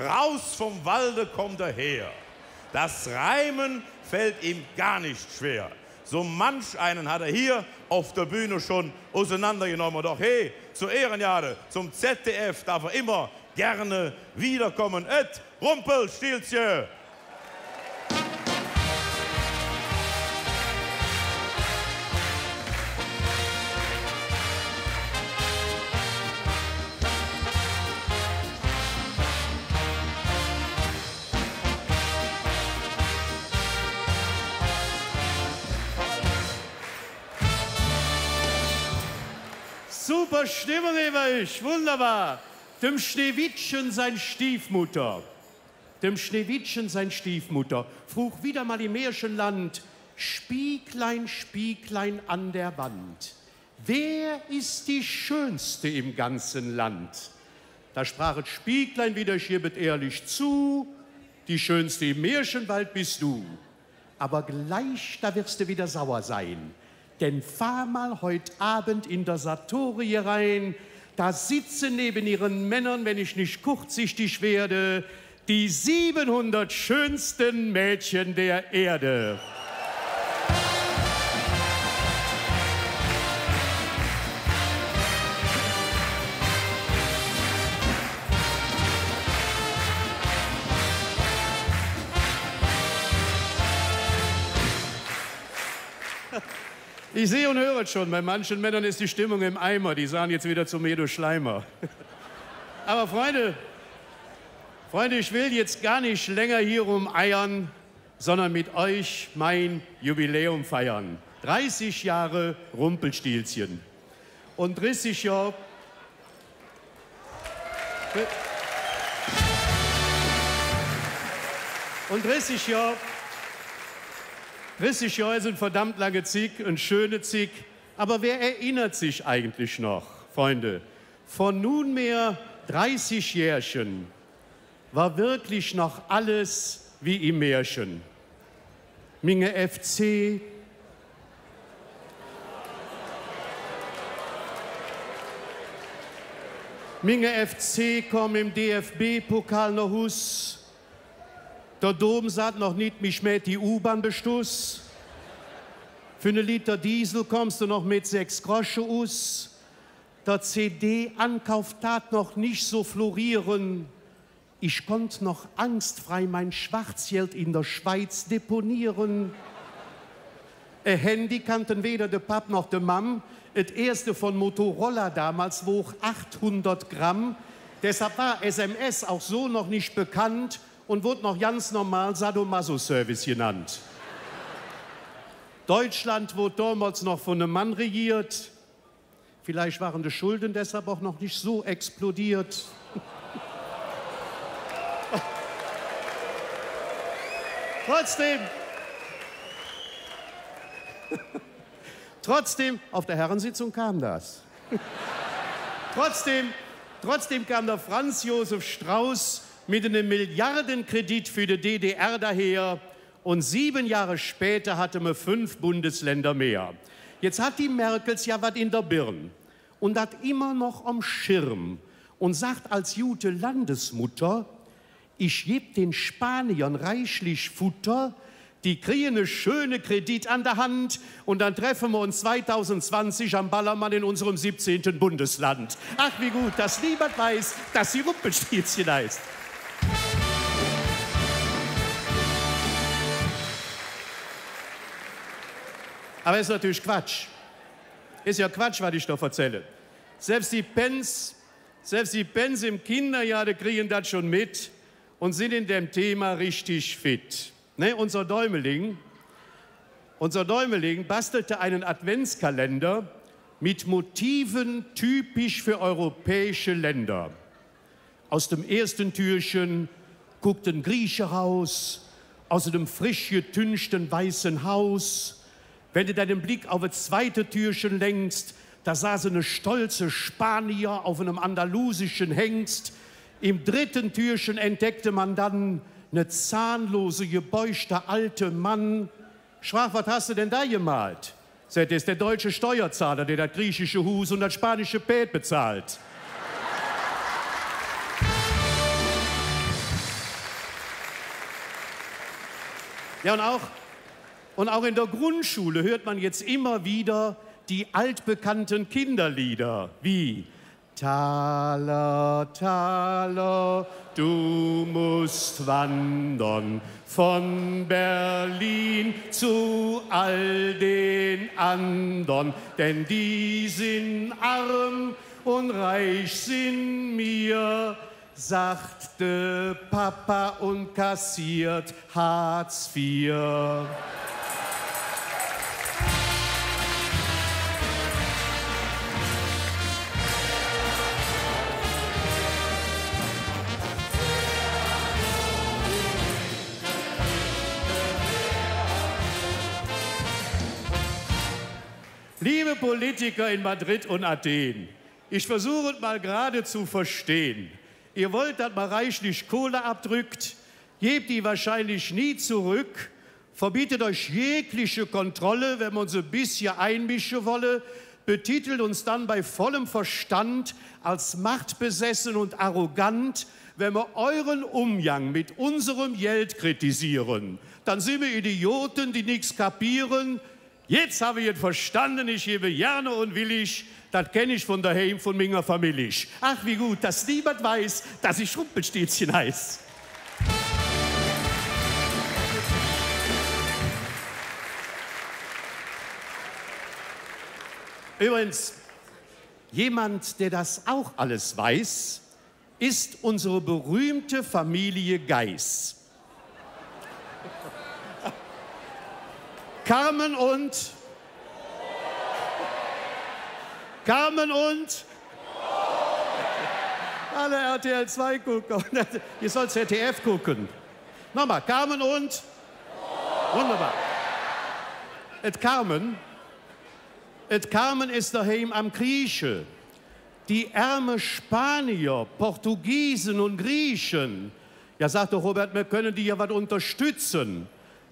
raus vom Walde kommt er her. Das Reimen fällt ihm gar nicht schwer. So manch einen hat er hier auf der Bühne schon auseinandergenommen. Doch hey, zur Ehrenjahre, zum ZDF darf er immer gerne wiederkommen. Et Rumpelstilzchen! Super Stimmung über euch, wunderbar. Dem Schneewittchen sein Stiefmutter. Dem Schneewittchen sein Stiefmutter frug wieder mal im Märchenland: Spieglein, Spieglein an der Wand, wer ist die Schönste im ganzen Land? Da sprach das Spieglein wieder, ich gebe ehrlich zu, die Schönste im Märchenwald bist du. Aber gleich, da wirst du wieder sauer sein. Denn fahr mal heut Abend in der Sartorie rein, da sitzen neben ihren Männern, wenn ich nicht kurzsichtig werde, die 700 schönsten Mädchen der Erde. Ich sehe und höre es schon, bei manchen Männern ist die Stimmung im Eimer. Die sahen jetzt wieder zum Edo Schleimer. Aber Freunde, ich will jetzt gar nicht länger hier rumeiern, sondern mit euch mein Jubiläum feiern. 30 Jahre Rumpelstilzchen. Und 30 Jahre... Und 30 Jahre... 30 Jahre sind verdammt lange Zeit, eine schöne Zeit. Aber wer erinnert sich eigentlich noch, Freunde? Vor nunmehr 30 Jährchen war wirklich noch alles wie im Märchen. Minge FC, komm im DFB-Pokal noch Hus. Der Dom sagt noch nicht, mich schmäht die U-Bahn bestuss. Für eine Liter Diesel kommst du noch mit 6 Groschen aus. Der CD-Ankauf tat noch nicht so florieren. Ich konnte noch angstfrei mein Schwarzgeld in der Schweiz deponieren. Ein Handy kannten weder der Pap noch der Mam. Das erste von Motorola damals wog 800 Gramm. Deshalb war SMS auch so noch nicht bekannt und wurde noch ganz normal Sadomaso-Service genannt. Deutschland wurde damals noch von einem Mann regiert. Vielleicht waren die Schulden deshalb auch noch nicht so explodiert. Trotzdem, auf der Herrensitzung kam das. Trotzdem kam der Franz Josef Strauß mit einem Milliardenkredit für die DDR daher. Und 7 Jahre später hatte man 5 Bundesländer mehr. Jetzt hat die Merkels ja was in der Birn und hat immer noch am Schirm und sagt als gute Landesmutter, ich geb den Spaniern reichlich Futter, die kriegen eine schöne Kredit an der Hand und dann treffen wir uns 2020 am Ballermann in unserem 17. Bundesland. Ach, wie gut, dass niemand weiß, dass sie Rumpelstilzchen heißt. Aber ist natürlich Quatsch. Ist ja Quatsch, was ich da erzähle. Selbst die Pens im Kinderjahr, die kriegen das schon mit und sind in dem Thema richtig fit. Ne, unser Däumeling bastelte einen Adventskalender mit Motiven typisch für europäische Länder. Aus dem ersten Türchen guckt ein Grieche raus, aus dem frisch getünchten weißen Haus. Wenn du deinen Blick auf das zweite Türchen lenkst, da saß eine stolze Spanier auf einem andalusischen Hengst. Im dritten Türchen entdeckte man dann eine zahnlose, gebeuchte alte Mann. Sprach, was hast du denn da gemalt? Sagt, das ist der deutsche Steuerzahler, der das griechische Hus und das spanische Pät bezahlt. Ja, und auch in der Grundschule hört man jetzt immer wieder die altbekannten Kinderlieder wie Taler, Taler, du musst wandern von Berlin zu all den andern, denn die sind arm und reich sind mir, sagt de Papa und kassiert Hartz IV. Liebe Politiker in Madrid und Athen, ich versuche es mal gerade zu verstehen. Ihr wollt, dass man reichlich Kohle abdrückt, gebt die wahrscheinlich nie zurück, verbietet euch jegliche Kontrolle, wenn man uns ein bisschen einmischen wolle, betitelt uns dann bei vollem Verstand als machtbesessen und arrogant, wenn wir euren Umgang mit unserem Geld kritisieren. Dann sind wir Idioten, die nichts kapieren. Jetzt habe ich es verstanden, ich gebe gerne und willig, das kenne ich von daheim, von meiner Familie. Ach, wie gut, dass niemand weiß, dass ich Rumpelstilzchen heiß. Übrigens, jemand, der das auch alles weiß, ist unsere berühmte Familie Geis. Carmen und alle RTL 2 gucken. Ihr sollt ZDF gucken. Nochmal, Carmen und wunderbar. Et Carmen ist daheim am Grieche. Die ärme Spanier, Portugiesen und Griechen. Ja, sagt doch Robert, wir können die ja was unterstützen.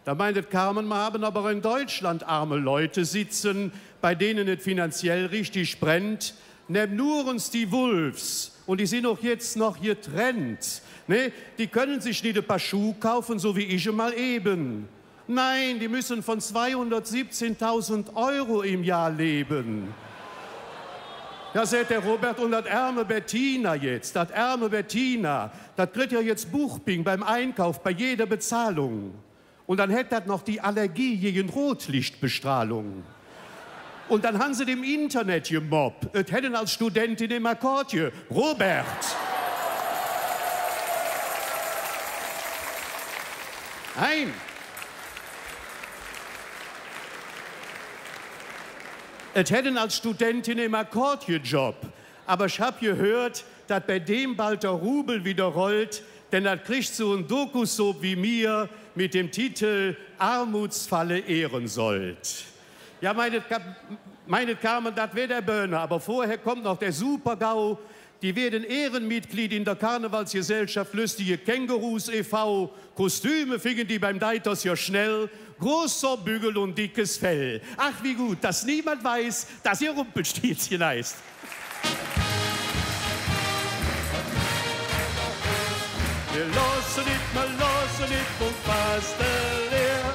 Da meint Carmen, wir haben aber in Deutschland arme Leute sitzen, bei denen es finanziell richtig brennt. Neben nurens die Wolfs. Und die sind auch jetzt noch getrennt. Ne? Die können sich nicht ein paar Schuhe kaufen, so wie ich mal eben. Nein, die müssen von 217.000 € im Jahr leben. Da sagt der Robert, und das arme Bettina jetzt, das arme Bettina, das kriegt ja jetzt Buchbing beim Einkauf, bei jeder Bezahlung. Und dann hätte das noch die Allergie gegen Rotlichtbestrahlung. Und dann haben sie dem Internet gemobbt. Es hätten als Studentin im Akkordje. Robert! Nein! Es hätten als Studentin im Akkordje-Job. Aber ich habe gehört, dass bei dem bald der Rubel wieder rollt, denn das kriegt so ein Doku-Soap wie mir mit dem Titel Armutsfalle Ehrensold. Ja, meine Carmen, das wäre der Böhner, aber vorher kommt noch der Super-GAU. Die werden Ehrenmitglied in der Karnevalsgesellschaft Lustige Kängurus e.V. Kostüme fingen die beim Deiters ja schnell. Großer Bügel und dickes Fell. Ach, wie gut, dass niemand weiß, dass ihr Rumpelstilzchen heißt. Wir losen nicht und fast leer.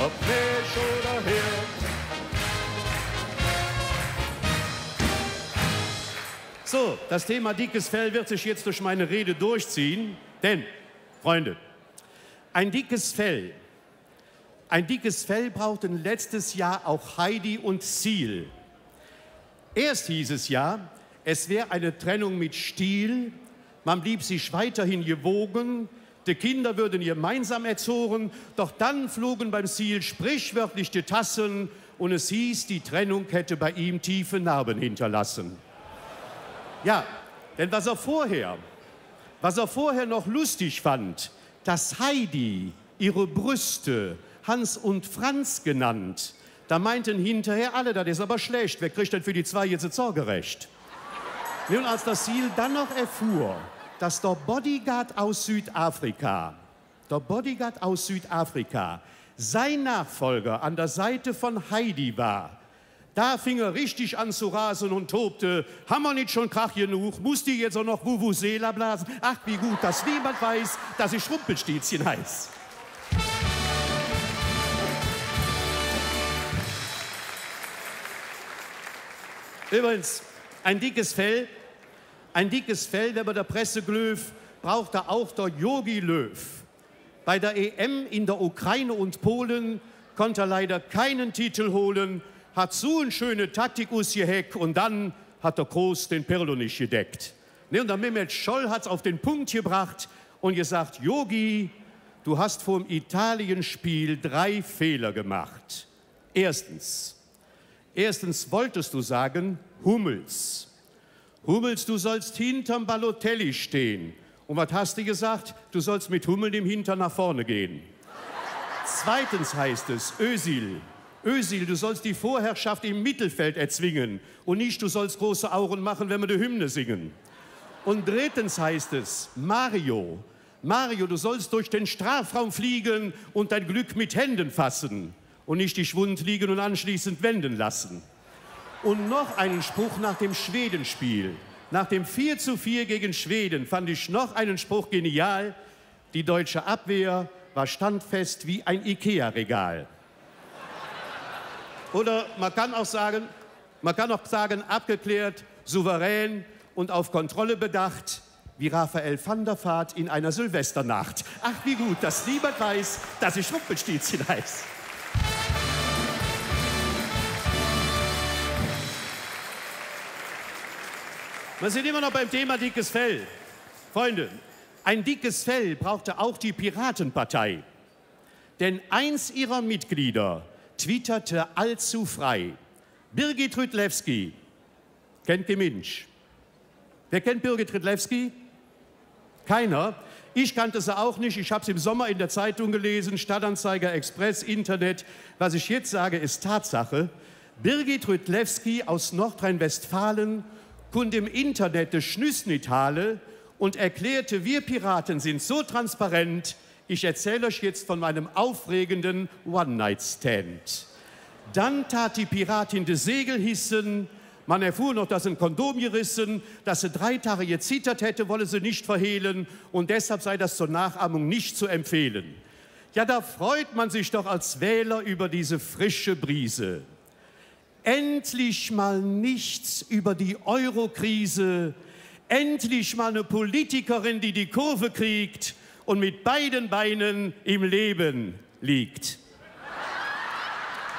Ob Mensch oder Herr. So, das Thema dickes Fell wird sich jetzt durch meine Rede durchziehen. Denn, Freunde, ein dickes Fell brauchten letztes Jahr auch Heidi und Ziel. Erst hieß es ja, es wäre eine Trennung mit Stil, man blieb sich weiterhin gewogen, die Kinder würden gemeinsam erzogen, doch dann flogen beim Ziel sprichwörtlich die Tassen und es hieß, die Trennung hätte bei ihm tiefe Narben hinterlassen. Ja, denn was er vorher noch lustig fand, dass Heidi ihre Brüste Hans und Franz genannt, da meinten hinterher alle, das ist aber schlecht, wer kriegt denn für die zwei jetzt das Sorgerecht? Und als das Ziel dann noch erfuhr, dass der Bodyguard aus Südafrika, sein Nachfolger an der Seite von Heidi war, Da fing er richtig an zu rasen und tobte. Haben wir nicht schon Krach genug? Muss die jetzt auch noch Vuvuzela blasen? Ach, wie gut, dass niemand weiß, dass ich Rumpelstilzchen heiß. Übrigens, ein dickes Fell, wenn man der Presse glöf, braucht da auch der Jogi Löw. Bei der EM in der Ukraine und Polen konnte er leider keinen Titel holen, hat so eine schöne Taktik ausgeheckt und dann hat der Groß den Pirlo nicht gedeckt. Ne, und der Mehmet Scholl hat es auf den Punkt gebracht und gesagt, Jogi, du hast vom Italienspiel 3 Fehler gemacht. Erstens wolltest du sagen, Hummels. Hummels, du sollst hinterm Balotelli stehen. Und was hast du gesagt? Du sollst mit Hummel im Hintern nach vorne gehen. Zweitens heißt es, Özil, du sollst die Vorherrschaft im Mittelfeld erzwingen und nicht, du sollst große Augen machen, wenn wir die Hymne singen. Und drittens heißt es, Mario, du sollst durch den Strafraum fliegen und dein Glück mit Händen fassen und nicht dich wund liegen und anschließend wenden lassen. Und noch einen Spruch nach dem Schwedenspiel. Nach dem 4:4 gegen Schweden fand ich noch einen Spruch genial. Die deutsche Abwehr war standfest wie ein Ikea-Regal. Oder man kann auch sagen, abgeklärt, souverän und auf Kontrolle bedacht, wie Raphael van der Vaart in einer Silvesternacht. Ach, wie gut, dass niemand weiß, dass ich Rumpelstilzchen heiß. Wir sind immer noch beim Thema dickes Fell. Freunde, ein dickes Fell brauchte auch die Piratenpartei. Denn eins ihrer Mitglieder twitterte allzu frei. Birgit Rydlewski, kennt die Mensch. Wer kennt Birgit Rydlewski? Keiner. Ich kannte sie auch nicht. Ich habe sie im Sommer in der Zeitung gelesen, Stadtanzeiger, Express, Internet. Was ich jetzt sage, ist Tatsache. Birgit Rydlewski aus Nordrhein-Westfalen konnte im Internet des Schnüssnitale und erklärte, wir Piraten sind so transparent, ich erzähle euch jetzt von meinem aufregenden One-Night-Stand. Dann tat die Piratin des Segel hissen, man erfuhr noch, dass ein Kondom gerissen, dass sie 3 Tage gezittert hätte, wolle sie nicht verhehlen und deshalb sei das zur Nachahmung nicht zu empfehlen. Ja, da freut man sich doch als Wähler über diese frische Brise. Endlich mal nichts über die Euro-Krise, endlich mal eine Politikerin, die die Kurve kriegt und mit beiden Beinen im Leben liegt.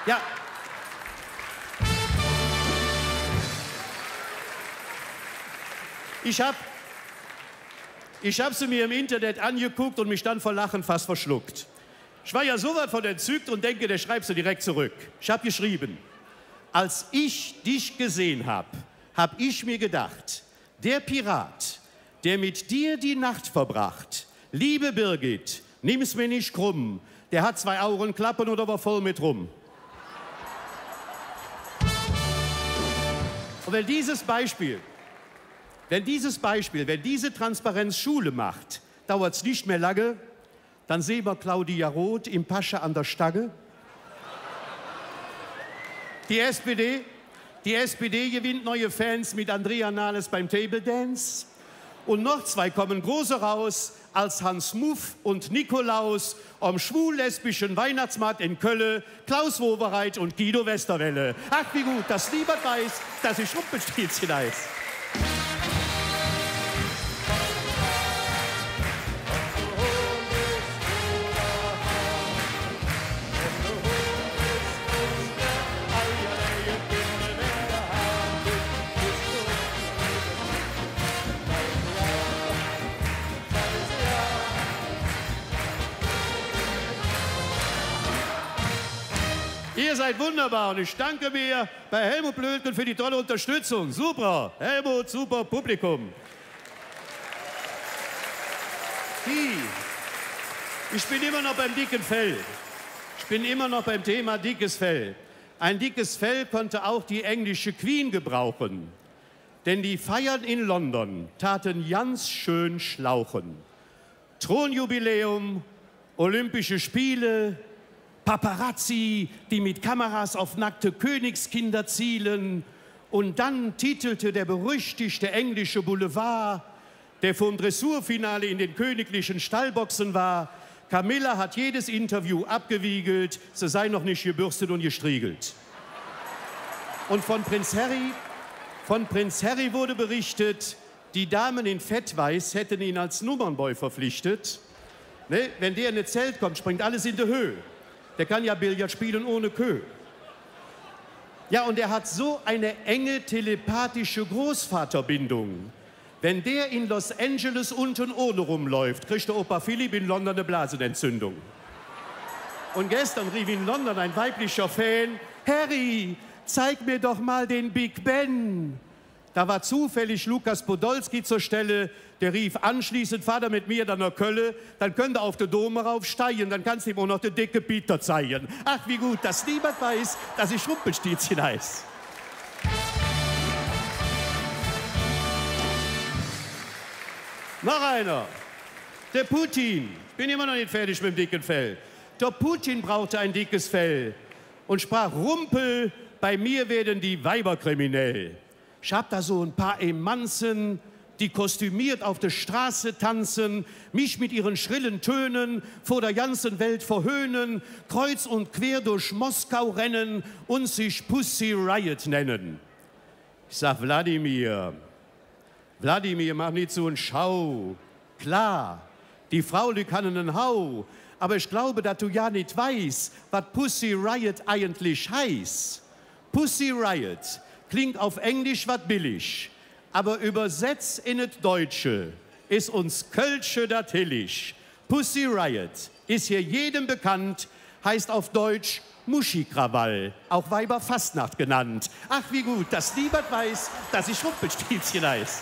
Ja. Ich hab sie mir im Internet angeguckt und mich dann vor Lachen fast verschluckt. Ich war ja so weit von entzückt und denke, der schreibt sie direkt zurück. Ich habe geschrieben, als ich dich gesehen habe, habe ich mir gedacht, der Pirat, der mit dir die Nacht verbracht, liebe Birgit, nimm's mir nicht krumm, der hat 2 Augenklappen oder war voll mit rum. Und wenn diese Transparenz Schule macht, dauert es nicht mehr lange, dann sehen wir Claudia Roth im Pascha an der Stange. Die SPD gewinnt neue Fans mit Andrea Nahles beim Table Dance. Und noch 2 kommen große raus, als Hans Muff und Nikolaus am schwul-lesbischen Weihnachtsmarkt in Köln, Klaus Wowereit und Guido Westerwelle. Ach, wie gut, dass niemand weiß, dass ich Rumpelstilzchen heiß. Ihr seid wunderbar und ich danke mir bei Helmut Blödgen für die tolle Unterstützung. Super, Helmut, super Publikum. Ich bin immer noch beim dicken Fell. Ich bin immer noch beim Thema dickes Fell. Ein dickes Fell konnte auch die englische Queen gebrauchen. Denn die Feiern in London taten ganz schön schlauchen. Thronjubiläum, Olympische Spiele, Paparazzi, die mit Kameras auf nackte Königskinder zielen. Und dann titelte der berüchtigte englische Boulevard, der vom Dressurfinale in den königlichen Stallboxen war: Camilla hat jedes Interview abgewiegelt, sie sei noch nicht gebürstet und gestriegelt. Und von Prinz Harry wurde berichtet, die Damen in Fettweiß hätten ihn als Nummernboy verpflichtet. Ne? Wenn der in das Zelt kommt, springt alles in die Höhe. Der kann ja Billard spielen ohne Kö. Ja, und er hat so eine enge telepathische Großvaterbindung. Wenn der in Los Angeles unten ohne rumläuft, kriegt der Opa Philipp in London eine Blasenentzündung. Und gestern rief in London ein weiblicher Fan: Harry, zeig mir doch mal den Big Ben. Da war zufällig Lukas Podolski zur Stelle, der rief anschließend: Fahr da mit mir dann nach Köln, dann könnt ihr auf den Dom raufsteigen, dann kannst du ihm auch noch den dicke Peter zeigen. Ach, wie gut, dass niemand weiß, dass ich Rumpelstilzchen heiß. Noch einer. Der Putin. Ich bin immer noch nicht fertig mit dem dicken Fell. Der Putin brauchte ein dickes Fell und sprach: Rumpel, bei mir werden die Weiber kriminell. Ich hab da so ein paar Emanzen, die kostümiert auf der Straße tanzen, mich mit ihren schrillen Tönen vor der ganzen Welt verhöhnen, kreuz und quer durch Moskau rennen und sich Pussy Riot nennen. Ich sag: Wladimir, mach nicht so einen Schau. Klar, die Frau, die kann einen Hau, aber ich glaube, dass du ja nicht weißt, was Pussy Riot eigentlich heißt. Pussy Riot klingt auf Englisch was billig, aber übersetzt in das Deutsche ist uns Kölsche dat hillig. Pussy Riot ist hier jedem bekannt, heißt auf Deutsch Muschikrawall, auch Weiberfastnacht genannt. Ach, wie gut, dass niemand weiß, dass ich Rumpelstilzchen heiß.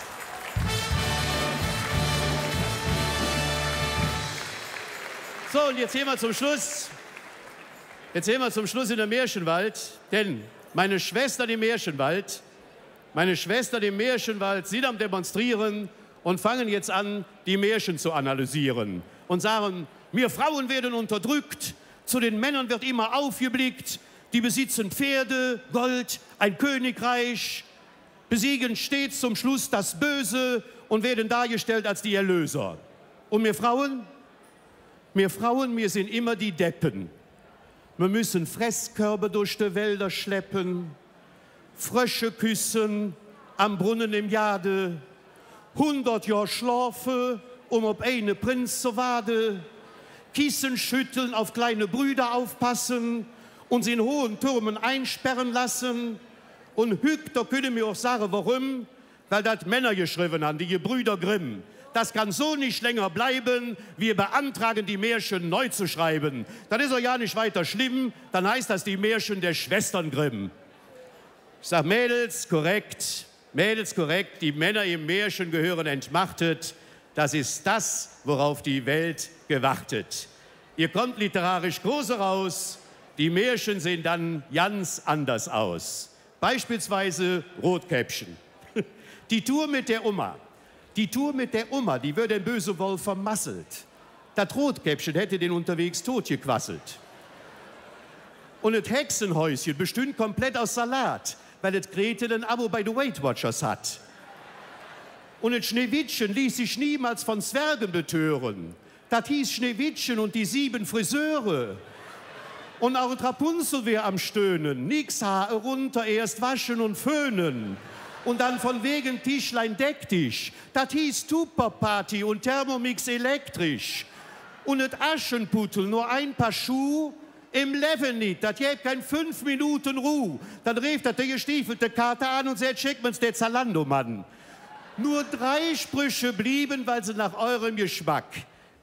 So, und jetzt gehen wir zum Schluss. Jetzt gehen wir zum Schluss in den Märchenwald, denn meine Schwestern im Märchenwald, sind am Demonstrieren und fangen jetzt an, die Märchen zu analysieren und sagen: Wir Frauen werden unterdrückt, zu den Männern wird immer aufgeblickt, die besitzen Pferde, Gold, ein Königreich, besiegen stets zum Schluss das Böse und werden dargestellt als die Erlöser. Und wir Frauen, wir sind immer die Deppen. Wir müssen Fresskörbe durch die Wälder schleppen, Frösche küssen am Brunnen im Jade, 100 Jahre schlafen, ob eine Prinz zu wade, Kissen schütteln, auf kleine Brüder aufpassen, uns in hohen Türmen einsperren lassen. Und da können wir auch sagen, warum? Weil das Männer geschrieben haben, die Gebrüder Grimm. Das kann so nicht länger bleiben. Wir beantragen, die Märchen neu zu schreiben. Dann ist auch ja nicht weiter schlimm. Dann heißt das die Märchen der Schwestern Grimm. Ich sag: Mädels, korrekt. Mädels, korrekt. Die Männer im Märchen gehören entmachtet. Das ist das, worauf die Welt gewartet. Ihr kommt literarisch groß raus. Die Märchen sehen dann ganz anders aus. Beispielsweise Rotkäppchen. Die Tour mit der Oma. Die wird den böse Wolf vermasselt. Das Rotkäppchen hätte den unterwegs totgequasselt. Und das Hexenhäuschen bestünde komplett aus Salat, weil das Gretel ein Abo bei den Weight Watchers hat. Und das Schneewittchen ließ sich niemals von Zwergen betören. Das hieß Schneewittchen und die 7 Friseure. Und auch Rapunzel wär am Stöhnen. Nix Haare runter, erst waschen und föhnen. Und dann von wegen Tischlein deck dich. Das hieß Tupperparty und Thermomix elektrisch. Und das Aschenputtel, nur ein Paar Schuh im Leven nicht. Das gäbe kein 5 Minuten Ruhe. Dann rief das der gestiefelte Kater an und sagt: Schickt mir's der Zalando-Mann. Nur 3 Sprüche blieben, weil sie nach eurem Geschmack.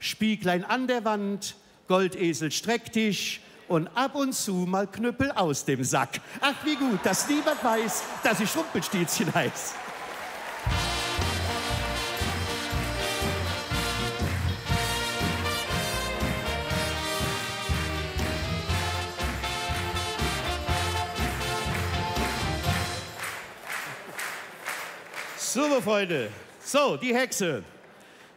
Spieglein an der Wand, Goldesel streck dich und ab und zu mal Knüppel aus dem Sack. Ach, wie gut, dass niemand weiß, dass ich Rumpelstilzchen heiß. So, Freunde. So, die Hexe.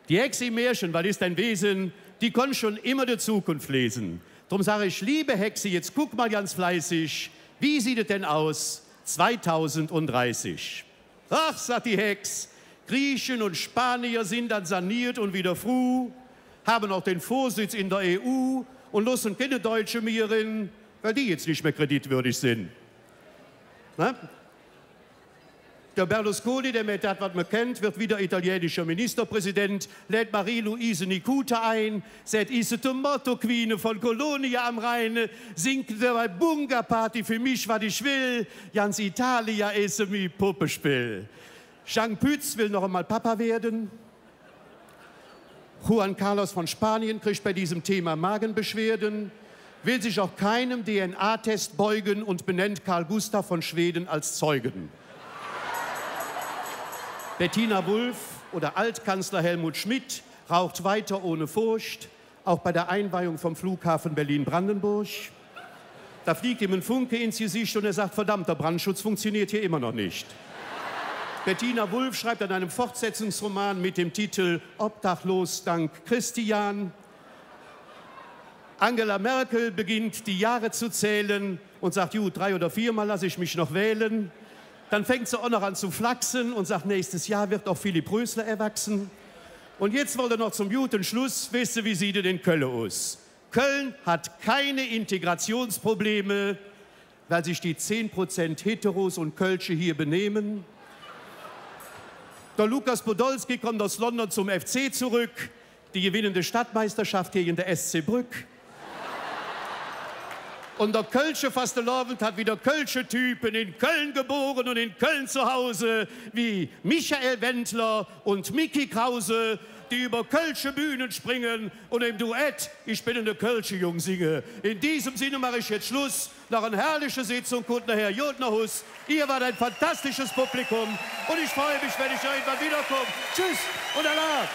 Die Hexe im Märchen, was ist ein Wesen, die konnte schon immer die Zukunft lesen. Drum sage ich, liebe Hexe, jetzt guck mal ganz fleißig, wie sieht es denn aus 2030? Ach, sagt die Hex, Griechen und Spanier sind dann saniert und wieder froh, haben auch den Vorsitz in der EU und lassen keine Deutsche mehr rein, weil die jetzt nicht mehr kreditwürdig sind. Na? Der Berlusconi, der mit das, was man kennt, wird wieder italienischer Ministerpräsident, lädt Marie-Louise Nicuta ein, sagt, ist die Motto-Queen von Kolonia am Rhein, singt dabei Bunga-Party für mich, was ich will, ganz Italia ist mi Puppespiel. Jean Pütz will noch einmal Papa werden. Juan Carlos von Spanien kriegt bei diesem Thema Magenbeschwerden, will sich auch keinem DNA-Test beugen und benennt Karl Gustav von Schweden als Zeugen. Bettina Wulff oder Altkanzler Helmut Schmidt raucht weiter ohne Furcht, auch bei der Einweihung vom Flughafen Berlin-Brandenburg. Da fliegt ihm ein Funke ins Gesicht und er sagt, verdammt, der Brandschutz funktioniert hier immer noch nicht. Bettina Wulff schreibt an einem Fortsetzungsroman mit dem Titel Obdachlos dank Christian. Angela Merkel beginnt, die Jahre zu zählen und sagt, 3 oder 4 Mal lasse ich mich noch wählen. Dann fängt sie auch noch an zu flachsen und sagt, nächstes Jahr wird auch Philipp Rösler erwachsen. Und jetzt wollte noch zum guten Schluss, wisst ihr, wie sieht es in Köln aus? Köln hat keine Integrationsprobleme, weil sich die 10% Heteros und Kölsche hier benehmen. Der Lukas Podolski kommt aus London zum FC zurück, die gewinnende Stadtmeisterschaft gegen der SC Brück. Und der Kölsche Fastelovend hat wieder Kölsche Typen in Köln geboren und in Köln zu Hause, wie Michael Wendler und Micky Krause, die über Kölsche Bühnen springen und im Duett Ich bin eine Kölsche Jung singe. In diesem Sinne mache ich jetzt Schluss. Noch eine herrliche Sitzung, kommt nachher Jodnerhus. Ihr wart ein fantastisches Publikum und ich freue mich, wenn ich irgendwann wiederkomme. Tschüss und Allah.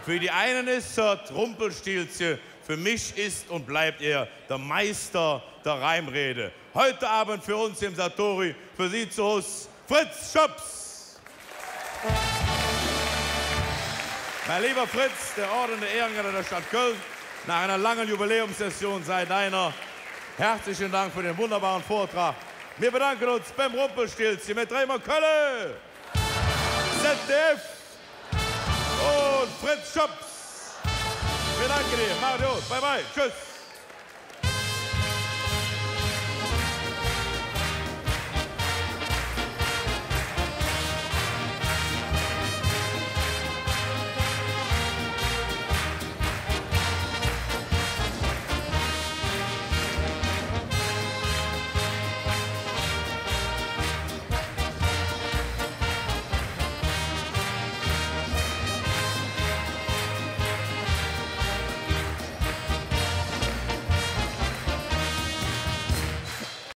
Für die einen ist er Rumpelstilzchen, für mich ist und bleibt er der Meister der Reimrede. Heute Abend für uns im Satori, für Sie zu Hause, Fritz Schops. Mein lieber Fritz, der Orden der Ehrengänge der Stadt Köln, nach einer langen Jubiläumssession sei deiner. Herzlichen Dank für den wunderbaren Vortrag. Wir bedanken uns beim Rumpelstilzchen mit dreimal Kölle, ZDF und Fritz Schops. Wir danken dir. Macht's gut. Bye bye. Tschüss.